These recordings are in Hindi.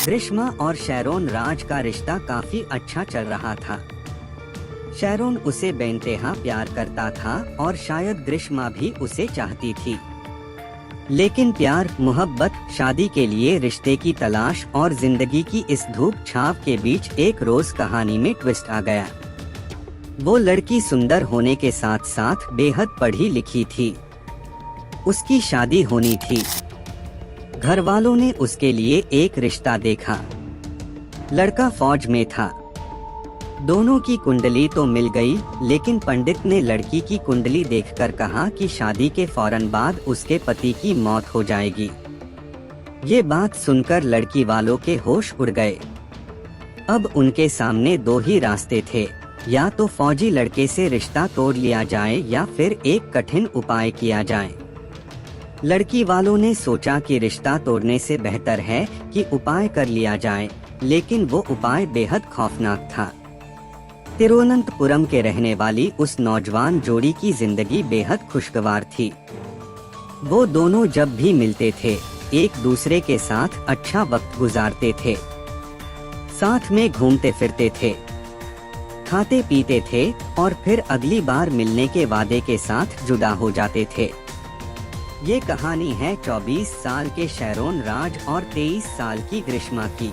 ग्रिश्मा और शैरोन राज का रिश्ता काफी अच्छा चल रहा था। शैरोन उसे बेइंतहा प्यार करता था और शायद ग्रिश्मा भी उसे चाहती थी। लेकिन प्यार, मोहब्बत, शादी के लिए रिश्ते की तलाश और जिंदगी की इस धूप छाव के बीच एक रोज कहानी में ट्विस्ट आ गया। वो लड़की सुंदर होने के साथ साथ बेहद पढ़ी लिखी थी। उसकी शादी होनी थी। घर वालों ने उसके लिए एक रिश्ता देखा। लड़का फौज में था। दोनों की कुंडली तो मिल गई, लेकिन पंडित ने लड़की की कुंडली देखकर कहा कि शादी के फौरन बाद उसके पति की मौत हो जाएगी। ये बात सुनकर लड़की वालों के होश उड़ गए। अब उनके सामने दो ही रास्ते थे, या तो फौजी लड़के से रिश्ता तोड़ लिया जाए या फिर एक कठिन उपाय किया जाए। लड़की वालों ने सोचा कि रिश्ता तोड़ने से बेहतर है कि उपाय कर लिया जाए, लेकिन वो उपाय बेहद खौफनाक था। तिरुवनंतपुरम के रहने वाली उस नौजवान जोड़ी की जिंदगी बेहद खुशगवार थी। वो दोनों जब भी मिलते थे, एक दूसरे के साथ अच्छा वक्त गुजारते थे, साथ में घूमते फिरते थे, खाते पीते थे और फिर अगली बार मिलने के वादे के साथ जुदा हो जाते थे। ये कहानी है 24 साल के शैरोन राज और 23 साल की ग्रिश्मा की।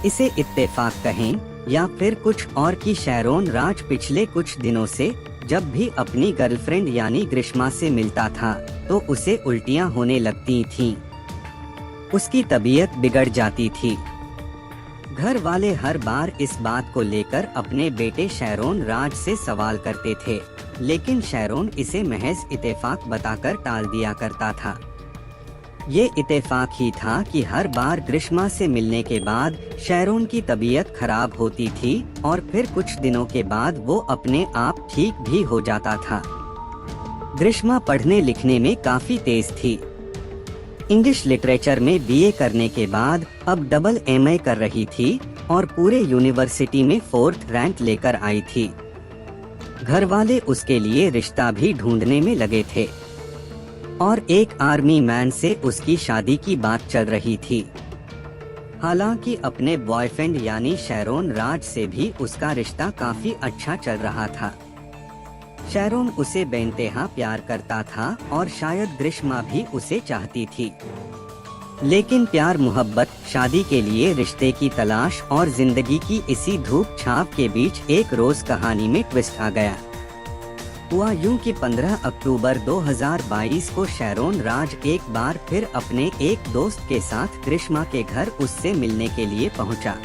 इसे इत्तेफाक कहें या फिर कुछ और की शैरोन राज पिछले कुछ दिनों से जब भी अपनी गर्लफ्रेंड यानी ग्रिश्मा से मिलता था तो उसे उल्टियां होने लगती थीं। उसकी तबीयत बिगड़ जाती थी। घर वाले हर बार इस बात को लेकर अपने बेटे शैरोन राज से सवाल करते थे, लेकिन शैरोन इसे महज इत्तेफाक बताकर टाल दिया करता था। ये इत्तेफाक ही था कि हर बार ग्रिश्मा से मिलने के बाद शैरोन की तबीयत खराब होती थी और फिर कुछ दिनों के बाद वो अपने आप ठीक भी हो जाता था। ग्रिश्मा पढ़ने लिखने में काफी तेज थी। इंग्लिश लिटरेचर में बीए करने के बाद अब डबल एमए कर रही थी और पूरे यूनिवर्सिटी में 4th रैंक लेकर आई थी। घर वाले उसके लिए रिश्ता भी ढूंढने में लगे थे और एक आर्मी मैन से उसकी शादी की बात चल रही थी। हालांकि अपने बॉयफ्रेंड यानी शैरोन राज से भी उसका रिश्ता काफी अच्छा चल रहा था। शैरोन उसे बेइंतहा प्यार करता था और शायद ग्रिश्मा भी उसे चाहती थी। लेकिन प्यार, मोहब्बत, शादी के लिए रिश्ते की तलाश और जिंदगी की इसी धूप छाव के बीच एक रोज कहानी में ट्विस्ट आ गया। हुआ यूं कि 15 अक्टूबर 2022 को शैरोन राज एक बार फिर अपने एक दोस्त के साथ ग्रिश्मा के घर उससे मिलने के लिए पहुंचा।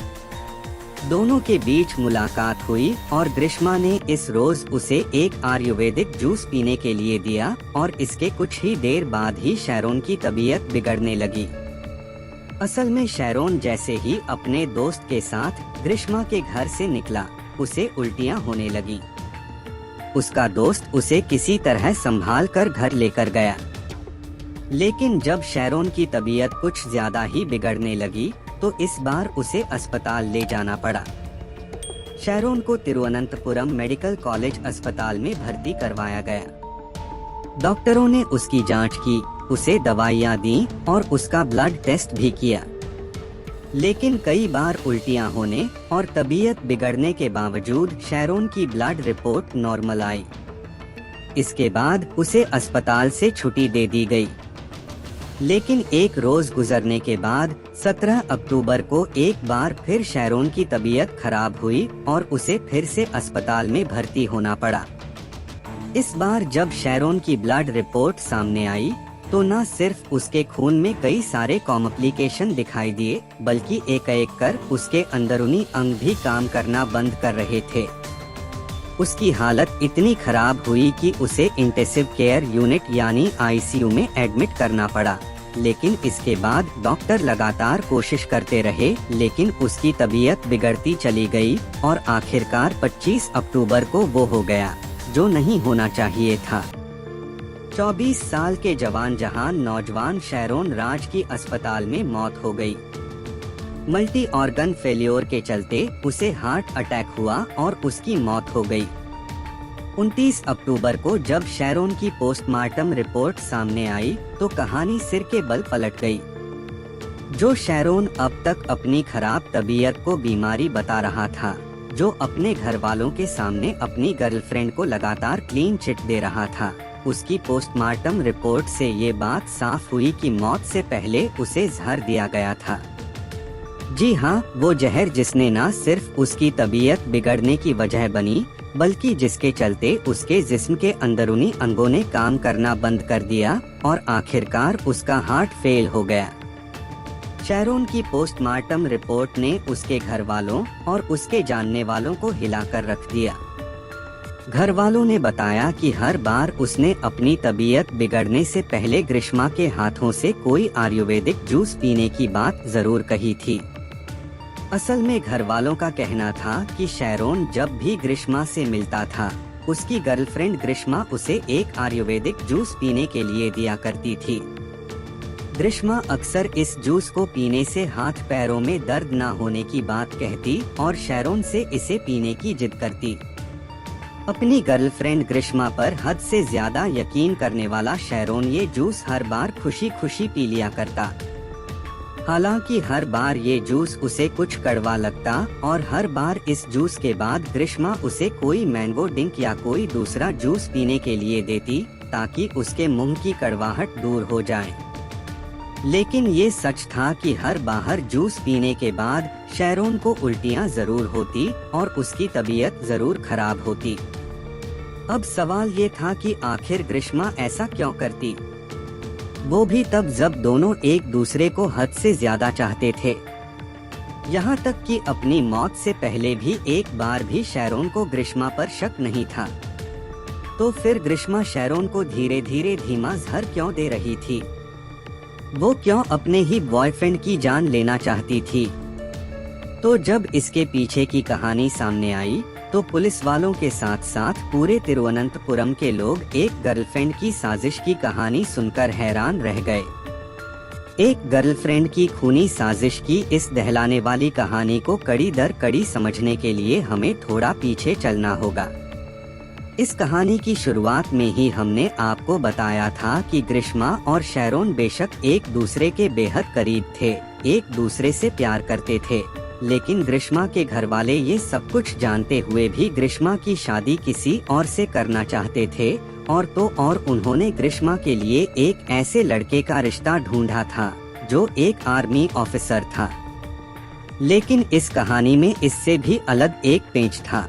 दोनों के बीच मुलाकात हुई और ग्रिश्मा ने इस रोज उसे एक आयुर्वेदिक जूस पीने के लिए दिया और इसके कुछ ही देर बाद ही शैरोन की तबीयत बिगड़ने लगी। असल में शैरोन जैसे ही अपने दोस्त के साथ ग्रिश्मा के घर से निकला, उसे उल्टियां होने लगी। उसका दोस्त उसे किसी तरह संभाल कर घर लेकर गया। लेकिन जब शैरोन की तबीयत कुछ ज्यादा ही बिगड़ने लगी तो इस बार उसे अस्पताल ले जाना पड़ा। शैरोन को तिरुवनंतपुरम मेडिकल कॉलेज अस्पताल में भर्ती करवाया गया। डॉक्टरों ने उसकी जांच की, उसे दवाइयां दी और उसका ब्लड टेस्ट भी किया। लेकिन कई बार उल्टियां होने और तबीयत बिगड़ने के बावजूद शैरोन की ब्लड रिपोर्ट नॉर्मल आई। इसके बाद उसे अस्पताल से छुट्टी दे दी गई। लेकिन एक रोज गुजरने के बाद 17 अक्टूबर को एक बार फिर शैरोन की तबीयत खराब हुई और उसे फिर से अस्पताल में भर्ती होना पड़ा। इस बार जब शैरोन की ब्लड रिपोर्ट सामने आई तो न सिर्फ उसके खून में कई सारे कॉम्प्लिकेशन दिखाई दिए, बल्कि एक-एक कर उसके अंदरूनी अंग भी काम करना बंद कर रहे थे। उसकी हालत इतनी खराब हुई कि उसे इंटेंसिव केयर यूनिट यानी आईसीयू में एडमिट करना पड़ा। लेकिन इसके बाद डॉक्टर लगातार कोशिश करते रहे, लेकिन उसकी तबीयत बिगड़ती चली गई और आखिरकार 25 अक्टूबर को वो हो गया जो नहीं होना चाहिए था। 24 साल के जवान जहान नौजवान शैरोन राज की अस्पताल में मौत हो गई। मल्टी ऑर्गन फेल्योर के चलते उसे हार्ट अटैक हुआ और उसकी मौत हो गई। 29 अक्टूबर को जब शैरोन की पोस्टमार्टम रिपोर्ट सामने आई तो कहानी सिर के बल पलट गई। जो शैरोन अब तक अपनी खराब तबीयत को बीमारी बता रहा था, जो अपने घर वालों के सामने अपनी गर्लफ्रेंड को लगातार क्लीन चिट दे रहा था, उसकी पोस्टमार्टम रिपोर्ट से ये बात साफ हुई कि मौत से पहले उसे जहर दिया गया था। जी हाँ, वो जहर जिसने न सिर्फ उसकी तबीयत बिगड़ने की वजह बनी, बल्कि जिसके चलते उसके जिस्म के अंदरूनी अंगों ने काम करना बंद कर दिया और आखिरकार उसका हार्ट फेल हो गया। शैरोन की पोस्टमार्टम रिपोर्ट ने उसके घर वालों और उसके जानने वालों को हिलाकर रख दिया। घर वालों ने बताया कि हर बार उसने अपनी तबीयत बिगड़ने से पहले ग्रीष्मा के हाथों से कोई आयुर्वेदिक जूस पीने की बात जरूर कही थी। असल में घर वालों का कहना था कि शैरोन जब भी ग्रीष्मा से मिलता था, उसकी गर्लफ्रेंड ग्रीष्मा उसे एक आयुर्वेदिक जूस पीने के लिए दिया करती थी। ग्रीष्मा अक्सर इस जूस को पीने से हाथ पैरों में दर्द न होने की बात कहती और शैरोन से इसे पीने की जिद करती। अपनी गर्लफ्रेंड ग्रीष्मा पर हद से ज्यादा यकीन करने वाला शैरोन ये जूस हर बार खुशी खुशी पी लिया करता। हालांकि हर बार ये जूस उसे कुछ कड़वा लगता और हर बार इस जूस के बाद ग्रीष्मा उसे कोई मैंगो ड्रिंक या कोई दूसरा जूस पीने के लिए देती ताकि उसके मुंह की कड़वाहट दूर हो जाए। लेकिन ये सच था कि हर बार जूस पीने के बाद शैरोन को उल्टियां जरूर होती और उसकी तबीयत जरूर खराब होती। अब सवाल ये था कि आखिर ग्रीष्मा ऐसा क्यों करती, वो भी तब जब दोनों एक दूसरे को हद से ज्यादा चाहते थे। यहाँ तक कि अपनी मौत से पहले भी एक बार भी शैरोन को ग्रीष्मा पर शक नहीं था। तो फिर ग्रीष्मा शैरोन को धीरे धीरे धीमा जहर क्यों दे रही थी? वो क्यों अपने ही बॉयफ्रेंड की जान लेना चाहती थी? तो जब इसके पीछे की कहानी सामने आई तो पुलिस वालों के साथ साथ पूरे तिरुवनंतपुरम के लोग एक गर्लफ्रेंड की साजिश की कहानी सुनकर हैरान रह गए। एक गर्लफ्रेंड की खूनी साजिश की इस दहलाने वाली कहानी को कड़ी दर कड़ी समझने के लिए हमें थोड़ा पीछे चलना होगा। इस कहानी की शुरुआत में ही हमने आपको बताया था कि ग्रीष्मा और शैरोन बेशक एक दूसरे के बेहद करीब थे, एक दूसरे से प्यार करते थे, लेकिन ग्रीष्मा के घर वाले ये सब कुछ जानते हुए भी ग्रीष्मा की शादी किसी और से करना चाहते थे और तो और उन्होंने ग्रीष्मा के लिए एक ऐसे लड़के का रिश्ता ढूंढा था जो एक आर्मी ऑफिसर था। लेकिन इस कहानी में इससे भी अलग एक पेंच था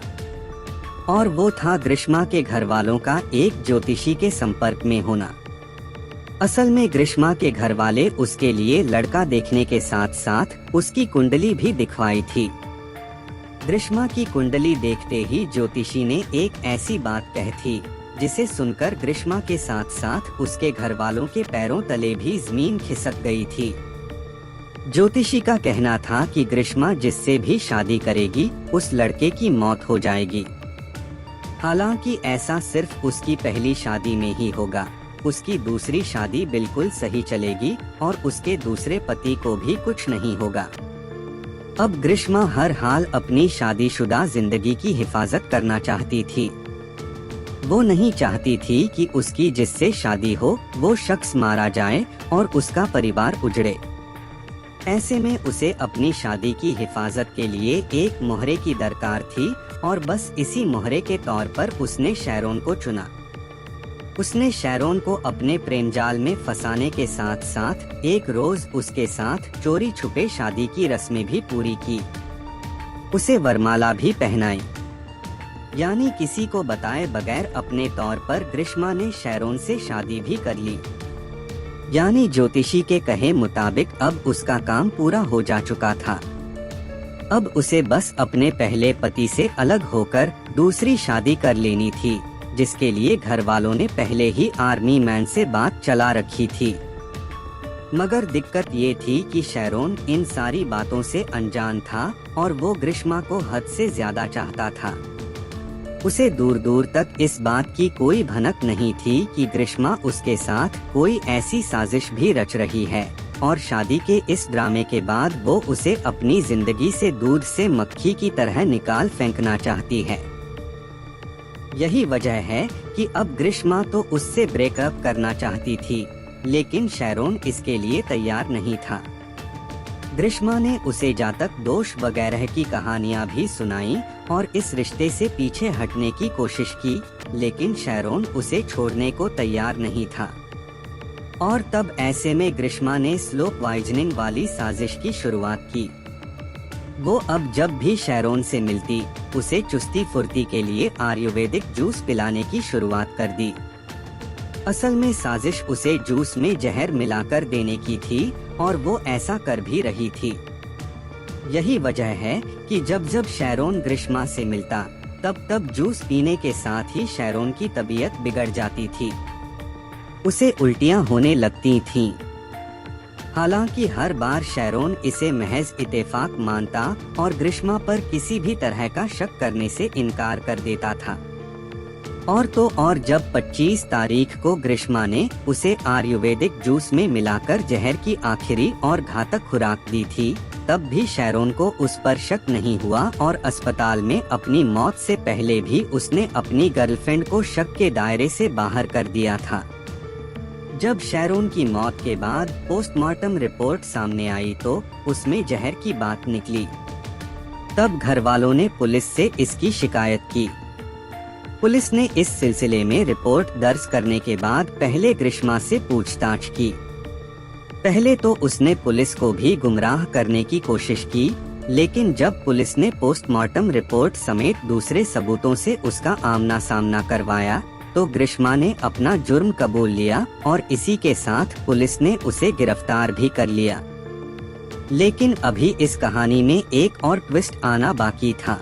और वो था ग्रीष्मा के घर वालों का एक ज्योतिषी के संपर्क में होना। असल में ग्रीष्मा के घर वाले उसके लिए लड़का देखने के साथ साथ उसकी कुंडली भी दिखवाई थी। ग्रीष्मा की कुंडली देखते ही ज्योतिषी ने एक ऐसी बात कही थी जिसे सुनकर ग्रीष्मा के साथ साथ उसके घर वालों के पैरों तले भी जमीन खिसक गई थी। ज्योतिषी का कहना था कि ग्रीष्मा जिससे भी शादी करेगी उस लड़के की मौत हो जाएगी। हालांकि ऐसा सिर्फ उसकी पहली शादी में ही होगा, उसकी दूसरी शादी बिल्कुल सही चलेगी और उसके दूसरे पति को भी कुछ नहीं होगा। अब ग्रीष्मा हर हाल अपनी शादीशुदा जिंदगी की हिफाजत करना चाहती थी। वो नहीं चाहती थी कि उसकी जिससे शादी हो वो शख्स मारा जाए और उसका परिवार उजड़े। ऐसे में उसे अपनी शादी की हिफाजत के लिए एक मोहरे की दरकार थी और बस इसी मोहरे के तौर पर उसने शैरोन को चुना। उसने शैरोन को अपने प्रेम जाल में फंसाने के साथ साथ एक रोज उसके साथ चोरी छुपे शादी की रस्में भी पूरी की। उसे वरमाला भी पहनाई, यानी किसी को बताए बगैर अपने तौर पर ग्रीष्मा ने शैरोन से शादी भी कर ली। यानी ज्योतिषी के कहे मुताबिक अब उसका काम पूरा हो जा चुका था। अब उसे बस अपने पहले पति से अलग होकर दूसरी शादी कर लेनी थी, जिसके लिए घर वालों ने पहले ही आर्मी मैन से बात चला रखी थी। मगर दिक्कत ये थी कि शैरोन इन सारी बातों से अनजान था और वो ग्रीष्मा को हद से ज्यादा चाहता था। उसे दूर दूर तक इस बात की कोई भनक नहीं थी कि ग्रीष्मा उसके साथ कोई ऐसी साजिश भी रच रही है और शादी के इस ड्रामे के बाद वो उसे अपनी जिंदगी से दूध से मक्खी की तरह निकाल फेंकना चाहती है। यही वजह है कि अब ग्रीष्मा तो उससे ब्रेकअप करना चाहती थी, लेकिन शैरोन इसके लिए तैयार नहीं था। ग्रीष्मा ने उसे जातक दोष वगैरह की कहानियां भी सुनाई और इस रिश्ते से पीछे हटने की कोशिश की, लेकिन शैरोन उसे छोड़ने को तैयार नहीं था। और तब ऐसे में ग्रीष्मा ने स्लो पॉइजनिंग वाली साजिश की शुरुआत की। वो अब जब भी शैरोन से मिलती, उसे चुस्ती फुर्ती के लिए आयुर्वेदिक जूस पिलाने की शुरुआत कर दी। असल में साजिश उसे जूस में जहर मिलाकर देने की थी और वो ऐसा कर भी रही थी। यही वजह है कि जब जब शैरोन ग्रीष्मा से मिलता, तब तब जूस पीने के साथ ही शैरोन की तबीयत बिगड़ जाती थी। उसे उल्टियां होने लगती थीं। हालांकि हर बार शैरोन इसे महज इत्तेफाक मानता और ग्रीष्मा पर किसी भी तरह का शक करने से इनकार कर देता था। और तो और जब 25 तारीख को ग्रीष्मा ने उसे आयुर्वेदिक जूस में मिलाकर जहर की आखिरी और घातक खुराक दी थी, तब भी शैरोन को उस पर शक नहीं हुआ और अस्पताल में अपनी मौत से पहले भी उसने अपनी गर्लफ्रेंड को शक के दायरे से बाहर कर दिया था। जब शैरोन की मौत के बाद पोस्टमार्टम रिपोर्ट सामने आई तो उसमें जहर की बात निकली। तब घर वालों ने पुलिस से इसकी शिकायत की। पुलिस ने इस सिलसिले में रिपोर्ट दर्ज करने के बाद पहले ग्रीष्मा से पूछताछ की। पहले तो उसने पुलिस को भी गुमराह करने की कोशिश की, लेकिन जब पुलिस ने पोस्टमार्टम रिपोर्ट समेत दूसरे सबूतों से उसका आमना सामना करवाया, तो ग्रीष्मा ने अपना जुर्म कबूल लिया और इसी के साथ पुलिस ने उसे गिरफ्तार भी कर लिया। लेकिन अभी इस कहानी में एक और ट्विस्ट आना बाकी था।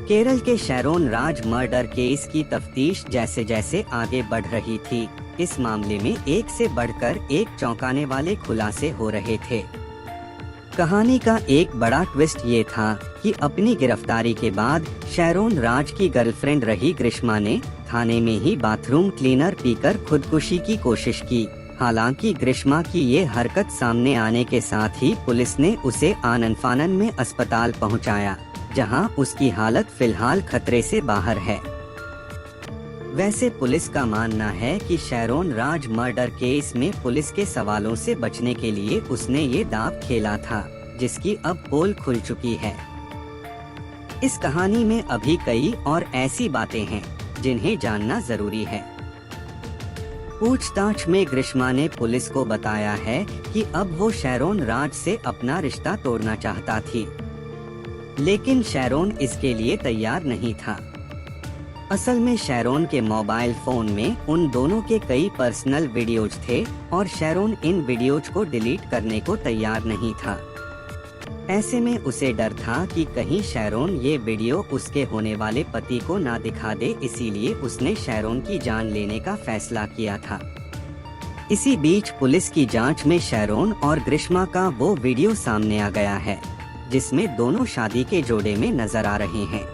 केरल के शैरोन राज मर्डर केस की तफ्तीश जैसे जैसे आगे बढ़ रही थी, इस मामले में एक से बढ़कर एक चौंकाने वाले खुलासे हो रहे थे। कहानी का एक बड़ा ट्विस्ट ये था कि अपनी गिरफ्तारी के बाद शैरोन राज की गर्लफ्रेंड रही ग्रीष्मा ने थाने में ही बाथरूम क्लीनर पीकर खुदकुशी की कोशिश की। हालांकि ग्रीष्मा की ये हरकत सामने आने के साथ ही पुलिस ने उसे आनन फानन में अस्पताल पहुंचाया, जहां उसकी हालत फिलहाल खतरे से बाहर है। वैसे पुलिस का मानना है कि शैरोन राज मर्डर केस में पुलिस के सवालों से बचने के लिए उसने ये दांव खेला था, जिसकी अब पोल खुल चुकी है। इस कहानी में अभी कई और ऐसी बातें हैं जिन्हें जानना जरूरी है। पूछताछ में ग्रीष्मा ने पुलिस को बताया है कि अब वो शैरोन राज से अपना रिश्ता तोड़ना चाहता थी, लेकिन शैरोन इसके लिए तैयार नहीं था। असल में शैरोन के मोबाइल फोन में उन दोनों के कई पर्सनल वीडियोज थे और शैरोन इन वीडियोज को डिलीट करने को तैयार नहीं था। ऐसे में उसे डर था कि कहीं शैरोन ये वीडियो उसके होने वाले पति को ना दिखा दे, इसीलिए उसने शैरोन की जान लेने का फैसला किया था। इसी बीच पुलिस की जांच में शैरोन और ग्रीष्मा का वो वीडियो सामने आ गया है, जिसमें दोनों शादी के जोड़े में नजर आ रहे हैं।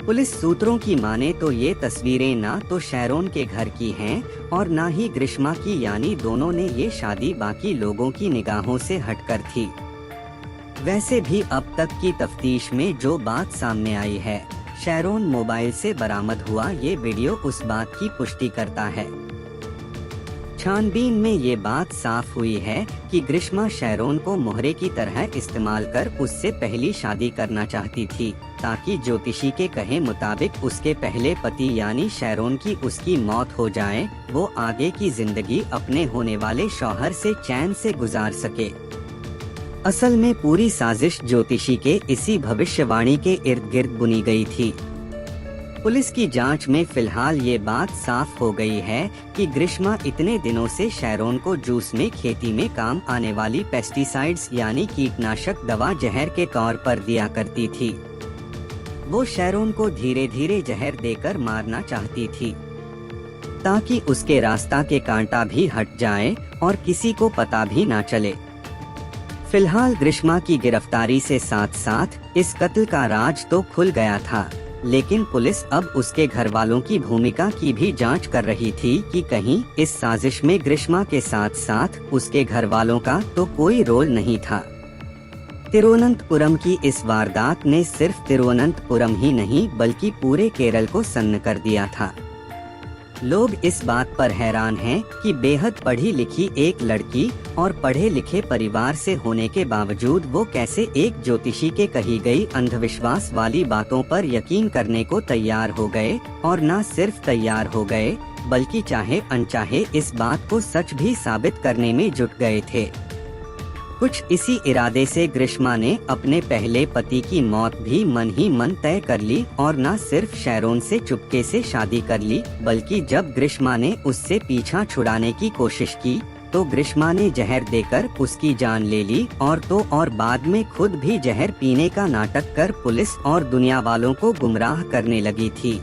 पुलिस सूत्रों की माने तो ये तस्वीरें ना तो शैरोन के घर की हैं और ना ही ग्रीष्मा की, यानी दोनों ने ये शादी बाकी लोगों की निगाहों से हटकर थी। वैसे भी अब तक की तफ्तीश में जो बात सामने आई है, शैरोन मोबाइल से बरामद हुआ ये वीडियो उस बात की पुष्टि करता है। छानबीन में ये बात साफ हुई है कि ग्रीष्मा शैरोन को मोहरे की तरह इस्तेमाल कर उससे पहली शादी करना चाहती थी, ताकि ज्योतिषी के कहे मुताबिक उसके पहले पति यानी शैरोन की उसकी मौत हो जाए, वो आगे की जिंदगी अपने होने वाले शौहर से चैन से गुजार सके। असल में पूरी साजिश ज्योतिषी के इसी भविष्यवाणी के इर्द गिर्द बुनी गई थी। पुलिस की जांच में फिलहाल ये बात साफ हो गई है कि ग्रीष्मा इतने दिनों से शैरोन को जूस में खेती में काम आने वाली पेस्टिसाइड्स यानी कीटनाशक दवा जहर के तौर पर दिया करती थी। वो शैरोन को धीरे धीरे जहर देकर मारना चाहती थी, ताकि उसके रास्ता के कांटा भी हट जाए और किसी को पता भी ना चले। फिलहाल ग्रीष्मा की गिरफ्तारी से साथ साथ इस कत्ल का राज तो खुल गया था, लेकिन पुलिस अब उसके घर वालों की भूमिका की भी जांच कर रही थी कि कहीं इस साजिश में ग्रीष्मा के साथ साथ उसके घर वालों का तो कोई रोल नहीं था। तिरुवनंतपुरम की इस वारदात ने सिर्फ तिरुवनंतपुरम ही नहीं बल्कि पूरे केरल को सन्न कर दिया था। लोग इस बात पर हैरान हैं कि बेहद पढ़ी लिखी एक लड़की और पढ़े लिखे परिवार से होने के बावजूद वो कैसे एक ज्योतिषी के कही गई अंधविश्वास वाली बातों पर यकीन करने को तैयार हो गए, और न सिर्फ तैयार हो गए बल्कि चाहे अनचाहे इस बात को सच भी साबित करने में जुट गए थे। कुछ इसी इरादे से ग्रीष्मा ने अपने पहले पति की मौत भी मन ही मन तय कर ली, और न सिर्फ शैरोन से चुपके से शादी कर ली, बल्कि जब ग्रीष्मा ने उससे पीछा छुड़ाने की कोशिश की तो ग्रीष्मा ने जहर देकर उसकी जान ले ली, और बाद में खुद भी जहर पीने का नाटक कर पुलिस और दुनिया वालों को गुमराह करने लगी थी।